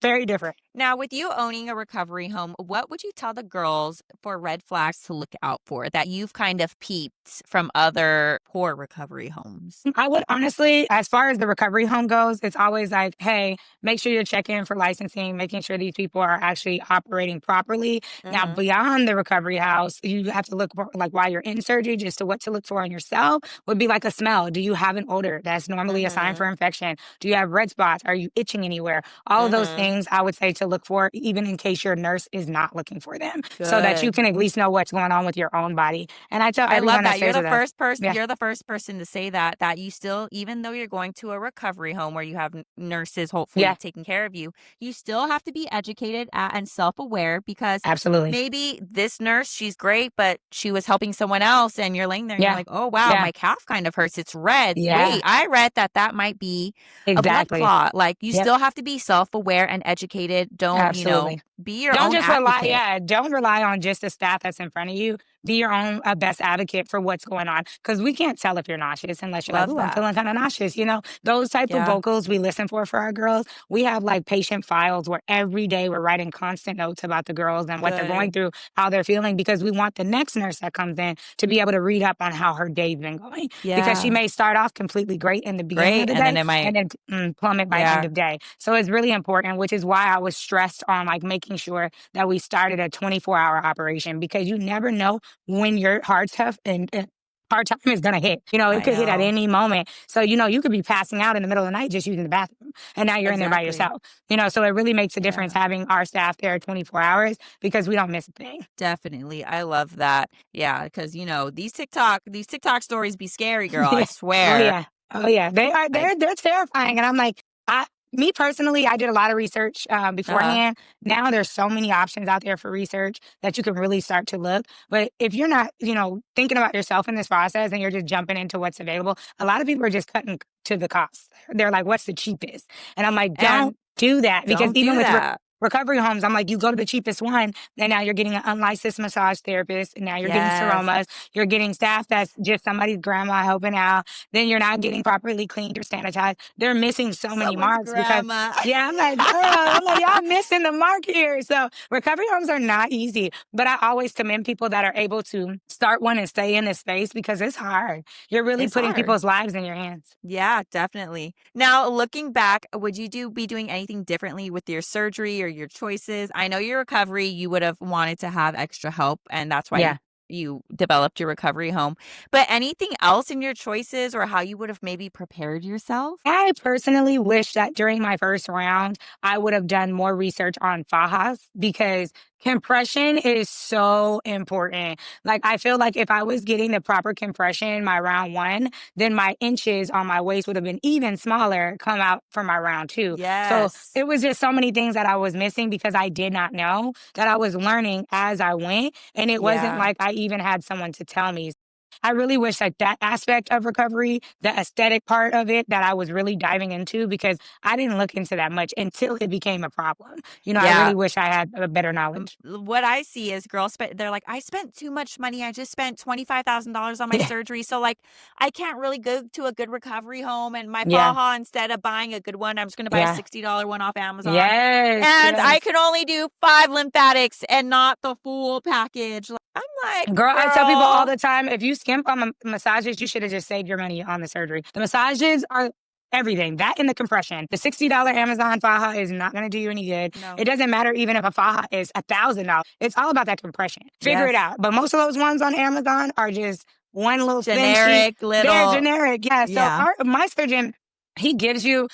Very different. Now, with you owning a recovery home, what would you tell the girls for red flags to look out for that you've kind of peeped from other poor recovery homes? I would honestly, as far as the recovery home goes, it's always like, hey, make sure you check in for licensing, making sure these people are actually operating properly. Now, beyond the recovery house, you have to look for, like, while you're in surgery, surgery, just to what to look for on yourself, would be like a smell. Do you have an odor? That's normally a sign for Mhm. infection. Do you have red spots? Are you itching anywhere? All of those Mhm. things I would say to look for, even in case your nurse is not looking for them, so that you Good. can at least know what's going on with your own body. And I tell I love everyone that that. stays with us, yeah, You're the first person to say that you still, even though you're going to a recovery home where you have nurses hopefully yeah, taking care of you, you still have to be educated and self-aware because absolutely. maybe this nurse, she's great, but she was helping someone else and you're laying there and you're Yeah, like, "Oh wow, yeah, my calf kind of hurts. It's red. yeah, Wait, I read that might be a blood exactly. clot." Like you Yep, still have to be self-aware and educated. Don't, absolutely. be your Don't own just rely, advocate. yeah, don't rely on just the staff that's in front of you. Be your own best advocate for what's going on. Because we can't tell if you're nauseous unless you're like, Love "Ooh, I'm that. feeling kind of nauseous." Those type of Yeah, vocals we listen for our girls. We have like patient files where every day we're writing constant notes about the girls and what they're going good. through, how they're feeling, because we want the next nurse that comes in to be able to read up on how her day's been going. Because she Yeah. may start off completely great in the beginning of Great, the and day then it and might then plummet by end yeah, of day. So it's really important, which is why I was stressed on like making sure that we started a 24-hour operation, because you never know when your hard stuff and hard time is going to hit. It I could hit at know. any moment. So, you could be passing out in the middle of the night just using the bathroom. And now you're in there by Exactly. yourself. So it really makes a difference Yeah, having our staff there 24 hours because we don't miss a thing. definitely, I love that. Yeah, because these TikTok stories be scary, girl, I Yeah. Oh swear. yeah. Oh yeah. They are Like they're terrifying. And I'm like, me personally, I did a lot of research uh-huh. beforehand. Now there's so many options out there for research that you can really start to look. But if you're not, thinking about yourself in this process and you're just jumping into what's available, a lot of people are just cutting to the cost. They're like, what's the cheapest? And I'm like, don't And do that, because don't even do with that. recovery homes, I'm like, you go to the cheapest one, and now you're getting an unlicensed massage therapist, and now you're getting Yes. seromas, you're getting staff that's just somebody's grandma helping out, then you're not getting properly cleaned or sanitized. They're missing so many Someone's marks because, grandma. yeah, I'm like, girl, I'm like, y'all missing the mark here. So recovery homes are not easy, but I always commend people that are able to start one and stay in this space because it's hard. You're really It's putting hard. people's lives in your hands. Yeah, definitely. Now, looking back, would you be doing anything differently with your surgery or your choices? I know your recovery, you would have wanted to have extra help, and that's why Yeah. you developed your recovery home. But anything else in your choices or how you would have maybe prepared yourself? I personally wish that during my first round, I would have done more research on fajas, because compression is so important. Like, I feel like if I was getting the proper compression my round one, then my inches on my waist would have been even smaller come out for my round two. So Yes. it was just so many things that I was missing because I did not know, that I was learning as I went. And it wasn't Yeah. like I even had someone to tell me. I really wish like that aspect of recovery, the aesthetic part of it, that I was really diving into, because I didn't look into that much until it became a problem. I Yeah. really wish I had a better knowledge. What I see is girls they're like, I spent too much money. I just spent $25,000 on my Yeah. surgery. So like I can't really go to a good recovery home and my Yeah. faja, instead of buying a good one, I'm just gonna buy a Yeah. $60 one off Amazon. Yes. And I Yes. can only do 5 lymphatics and not the full package. I'm like, Girl, I tell people all girl. the time, if you skimp on massages, you should have just saved your money on the surgery. The massages are everything. That and the compression. The $60 Amazon faja is not going to do you any good. It No. doesn't matter even if a faja is $1,000. It's all about that compression. Figure it Yes. out. But most of those ones on Amazon are just one little thin sheet. Generic They're little. generic. Yeah. So Yeah. my surgeon, he gives you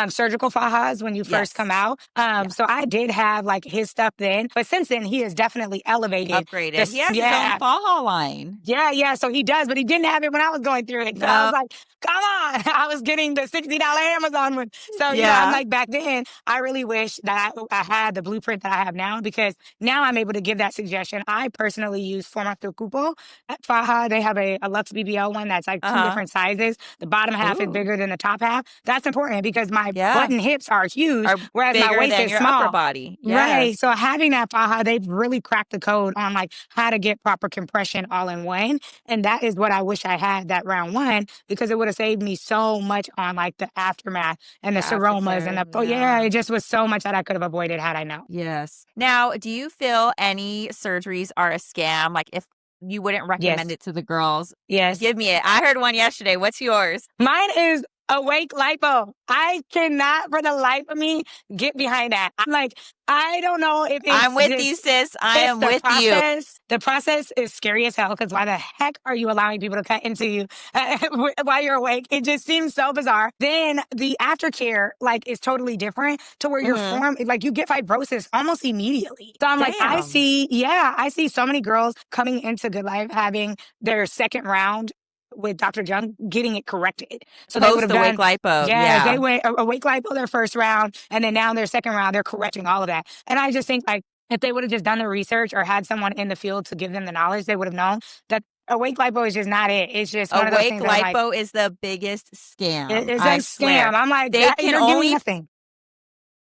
surgical fajas when you first come Yes. out. Yeah. So I did have like his stuff then, but since then he has definitely elevated Upgraded. He this. has his own Yeah, faja line. yeah, yeah. So he does, but he didn't have it when I was going through it. So I was No. like, come on. I was getting the $60 Amazon one. So, I'm Yeah. like, back then, I really wish that I had the blueprint that I have now, because now I'm able to give that suggestion. I personally use Formato Cupo at Faja. They have a Lux BBL one that's like two Uh-huh. different sizes. The bottom half is Ooh. bigger than the top half. That's important because my Yeah. button hips are huge, Are whereas my bigger waist than is your upper small. body. Right. Yes. So having that faja, they've really cracked the code on like how to get proper compression all in one. And that is what I wish I had that round one, because it would have saved me so much on like the aftermath and The the seromas and aftercare. oh yeah, Yeah. it just was so much that I could have avoided had I known. Yes. Now, do you feel any surgeries are a scam? Like if you wouldn't recommend Yes. it to the girls? Yes. Give me it. I heard one yesterday. What's yours? Mine is Awake lipo. I cannot for the life of me get behind that. I'm like, I don't know if I'm it's with you, just sis. I it's am the with you. process. The process is scary as hell because why the heck are you allowing people to cut into you while you're awake? It just seems so bizarre. Then the aftercare like is totally different to where your Hmm. form like you get fibrosis almost immediately. So I'm like, Damn. I see so many girls coming into Good Life having their second round with Dr. Jung getting it corrected. So they would Post have awake done, lipo. yes, they Yeah. went awake lipo their first round, and then now their second round, they're correcting all of that. And I just think like if they would have just done the research or had someone in the field to give them the knowledge, they would have known that awake lipo is just not it. It's just one of those Awake things that I'm like, lipo is the biggest scam. it's a I swear. scam. I'm like, They that can you're giving nothing.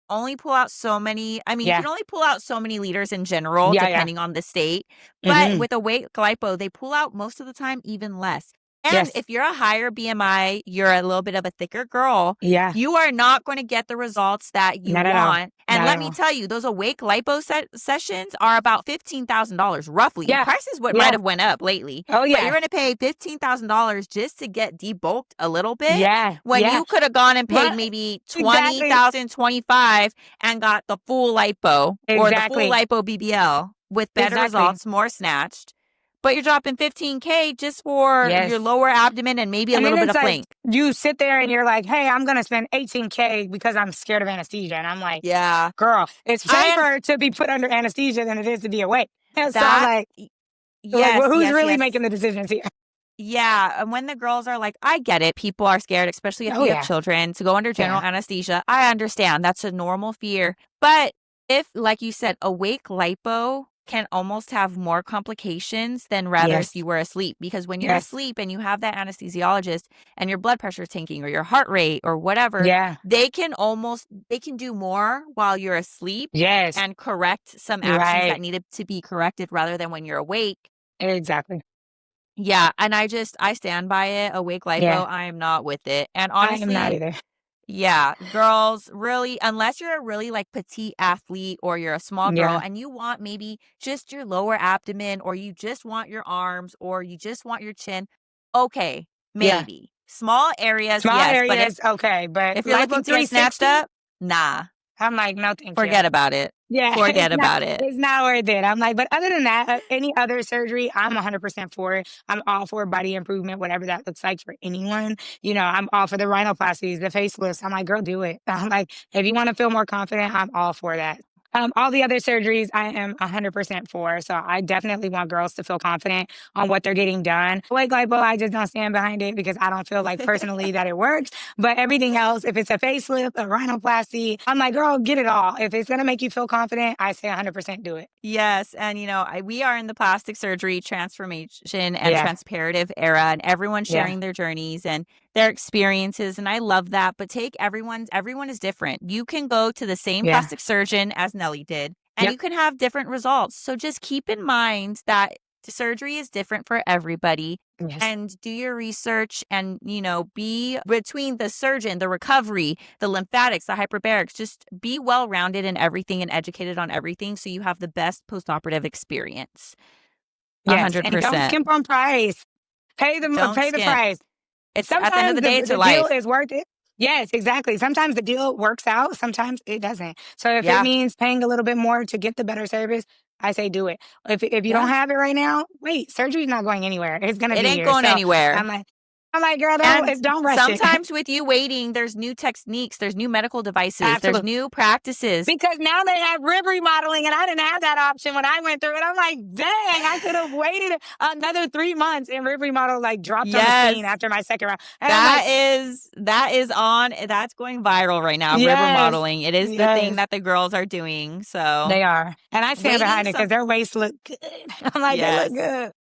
only pull out so many. I mean, you Yeah. can only pull out so many liters in general, Yeah. Yeah. depending on the state. But Hmm. with awake lipo, they pull out most of the time even less. And Yes. if you're a higher BMI, you're a little bit of a thicker girl, Yeah. you are not going to get the results that you Not at all. want. And Not let at me all. tell you, those awake lipo sessions are about $15,000 roughly. Yeah. Prices would might Yeah. have went up lately, Oh, but you're yeah. going to pay $15,000 just to get debulked a little bit Yeah. when Yeah. you could have gone and paid But maybe exactly. 20,000, 25, and got the full lipo or the full Exactly. lipo BBL with better Exactly. results, more snatched. But you're dropping 15K just for your Yes. lower abdomen and maybe a And then little bit it's of like flank. you sit there and you're like, hey, I'm going to spend 18K because I'm scared of anesthesia. And I'm like, Yeah. girl, it's And safer to be put under anesthesia than it is to be awake. And so I'm that, like, well, yes, who's yes, really yes. making the decisions here? Yeah. And when the girls are like, I get it. People are scared, especially if Oh, you have yeah. children, to go under general Yeah. anesthesia. I understand. That's a normal fear. But if, like you said, awake lipo can almost have more complications than rather if Yes. you were asleep. Because when you're Yes. asleep and you have that anesthesiologist and your blood pressure tanking or your heart rate or whatever, Yeah. they can do more while you're asleep Yes. and correct some actions that Right. needed to be corrected rather than when you're awake. Exactly. Yeah, and I stand by it. Awake Yeah. lipo, I am not with it. And I am not honestly, either. yeah, girls, really, unless you're a really like petite athlete or you're a small girl Yeah. and you want maybe just your lower abdomen or you just want your arms or you just want your chin, okay, Yeah. maybe. Small areas, Small yes, but areas, okay. But if you're looking lipo to get snatched 360, up, nah, I'm like, no, thank you. forget about it. Yeah, Forget about it. it's not worth it. I'm like, but other than that, any other surgery, I'm 100% for it. I'm all for body improvement, whatever that looks like for anyone. You know, I'm all for the rhinoplasties, the facelifts. I'm like, girl, do it. I'm like, if you want to feel more confident, I'm all for that. All the other surgeries, I am 100% for. So I definitely want girls to feel confident on what they're getting done. Like lipo, I just don't stand behind it because I don't feel like personally that it works. But everything else, if it's a facelift, a rhinoplasty, I'm like, girl, get it all. If it's going to make you feel confident, I say 100% do it. Yes, and we are in the plastic surgery transformation and Yeah. transparative era, and everyone's Yeah. sharing their journeys and their experiences, and I love that. But everyone is different. You can go to the same Yeah. plastic surgeon as Nelly did, and Yep. you can have different results. So just keep in mind that the surgery is different for everybody. Yes. And do your research and, be between the surgeon, the recovery, the lymphatics, the hyperbarics, just be well rounded in everything and educated on everything so you have the best postoperative experience. Yes. And don't 100%. skimp on price. Don't Pay the skimp. price. It's at the end of Sometimes the day, it's your the deal life. is worth it. Yes, exactly. Sometimes the deal works out, sometimes it doesn't. So if it Yeah. means paying a little bit more to get the better service, I say do it. If you don't Yeah. have it right now, wait, surgery's not going anywhere. It's gonna It be ain't here. going So anywhere. I'm like, girl, And don't rush it. sometimes with you waiting, there's new techniques, there's new medical devices, there's Absolutely. new practices. Because now they have rib remodeling, and I didn't have that option when I went through it. I'm like, dang, I could have waited another 3 months and rib remodel like dropped on the Yes. scene after my second round. And I'm like, That's going viral right now. Rib yes, remodeling. It is the thing yes. that the girls are doing. So They are. And I stand waiting behind it because some their waists look good. I'm like, they look yes. good.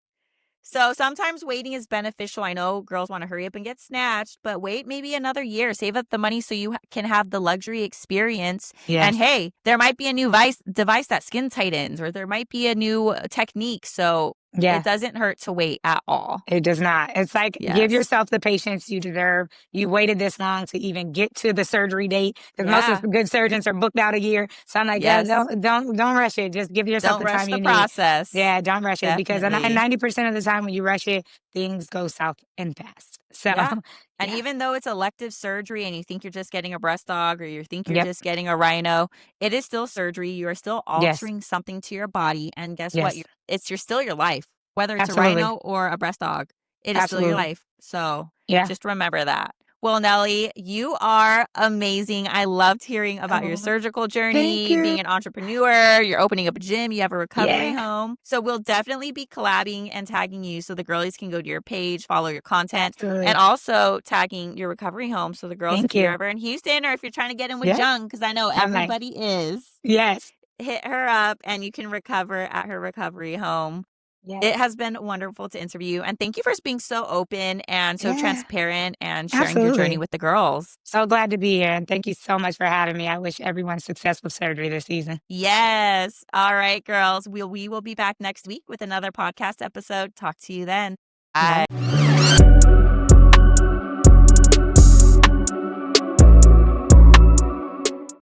So sometimes waiting is beneficial. I know girls want to hurry up and get snatched, but wait maybe another year. Save up the money so you can have the luxury experience. And Yes. hey, there might be a new device that skin tightens, or there might be a new technique. So Yeah. it doesn't hurt to wait at all. It does not. It's like give Yes. yourself the patience you deserve. You waited this long to even get to the surgery date because most of Yeah. the good surgeons are booked out a year. So I'm like, yeah, Yes. don't rush it. Just give yourself Don't the rush time the you need. process. Yeah, don't rush it because Definitely. 90% of the time when you rush it, things go south and fast. So, Yeah. And yeah. even though it's elective surgery and you think you're just getting a breast aug or you think you're Yep. just getting a rhino, it is still surgery. You are still Yes. altering something to your body. And guess what? Yes. You're still your life. Whether it's a Absolutely. rhino or a breast aug, it is still your Absolutely. life. So Yeah. just remember that. Well, Nelly, you are amazing. I loved hearing about your Oh, surgical thank journey, you. being an entrepreneur, you're opening up a gym, you have a recovery Yeah. home. So we'll definitely be collabing and tagging you so the girlies can go to your page, follow your content, and Absolutely. also tagging your recovery home. So the girls, Thank if you're you. ever in Houston or if you're trying to get in with Yep. Jung, because I know I'm like, everybody is, yes. hit her up and you can recover at her recovery home. It Yes. has been wonderful to interview you, and thank you for being so open and so Yeah. transparent and sharing your journey Absolutely. with the girls. So glad to be here. And thank you so much for having me. I wish everyone success with surgery this season. Yes. All right, girls. We will be back next week with another podcast episode. Talk to you then. Bye. Bye.